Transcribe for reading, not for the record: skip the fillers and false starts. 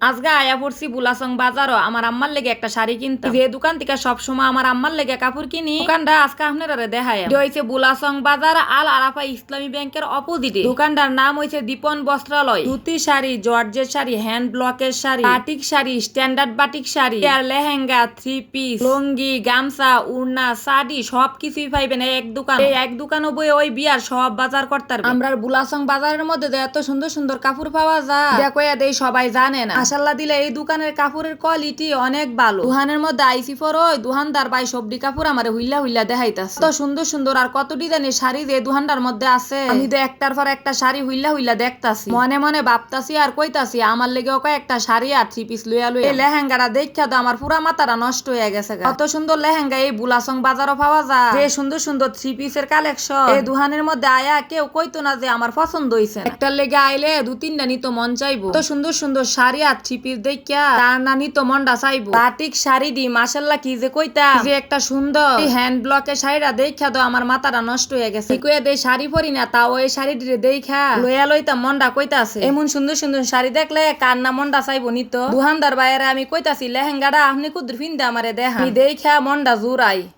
আজকে আয়া পড়ছি বুলাসং বাজারও আমার আম্মার লেগে একটা শাড়ি কিনতে যে দোকান থেকে সবসময় আমার আম্মার লেগে কাপড় কিনি দোকানটা আজকে আপনারা দেখায় হয়েছে বুলাসং বাজার আল আরাফা ইসলামী ব্যাংকের অপোজিটে। দোকানটার নাম হয়েছে দীপন বস্ত্রালয়। ধুতি শাড়ি, জর্জের শাড়ি, হ্যান্ড ব্লকের sari, batik sari, standard batik sari, lehenga, three piece, lungi, গামছা, উড়না, শাড়ি সবকিছুই পাইবেন এক দোকান। এই এক দোকানও বই ওই বিয়ার সব বাজার করতে পারবেন। আমরা বুলাসং বাজারের মধ্যে এত সুন্দর সুন্দর কাপড় পাওয়া যায় দেখো দেই সবাই জানে না। মাশাআল্লাহ দিলে এই দোকানের কাপড়ের কোয়ালিটি অনেক ভালো। দোকানের মধ্যে আইসি ফর ওই দোকানদার ভাই সবডি কাপড় আমারে হুইল্লা হুইল্লা দেখাইতাছে। কত সুন্দর সুন্দর আর কত ডিজাইনের শাড়ি যে দোকানদার মধ্যে আছে। আমি তো একটার পর একটা শাড়ি হুইল্লা হুইল্লা দেখতাছি, মনে মনে ভাবতাছি আর কইতাছি আমার লেগে ওকে একটা শাড়ি আর থ্রি পিস লইয়া লইয়া। এই লেহেঙ্গাটা দেখা তো আমার পুরা মাথাটা নষ্ট হয়ে গেছে। কত সুন্দর লেহেঙ্গা এই বুলাসং বাজারও পাওয়া যায়। যে সুন্দর সুন্দর থ্রি পিসের কালেকশন এই দোকানের মধ্যে আয়া কেউ কইতো না যে আমার পছন্দ হইছে। একটার লেগে আইলে দু তিনটা নিত মন চাইবো। তো সুন্দর সুন্দর শাড়ি আর থ্রি পিস দেখা তার না নিত মনটা চাইবো। বাটিক শাড়ি দি মাশাআল্লাহ কি যে কইতা যে একটা সুন্দর হ্যান্ড ব্লকের শাড়িটা দেখা তো আমার মাথাটা নষ্ট হয়ে গেছে। কইয়া দেই শাড়ি পরি না তাও এই শাড়িটি দেখা লইয়া লইতা মনটা কইতাছে। এমন সুন্দর সুন্দর শাড়ি দেখলে কার না মনটা চাইবো নিত। দোকানদার বাইরে আমি কইতাছি লেহেঙ্গাটা আপনি কুদ্র ফিন্দে আমারে দেখা দেখা মনটা জুড়াই।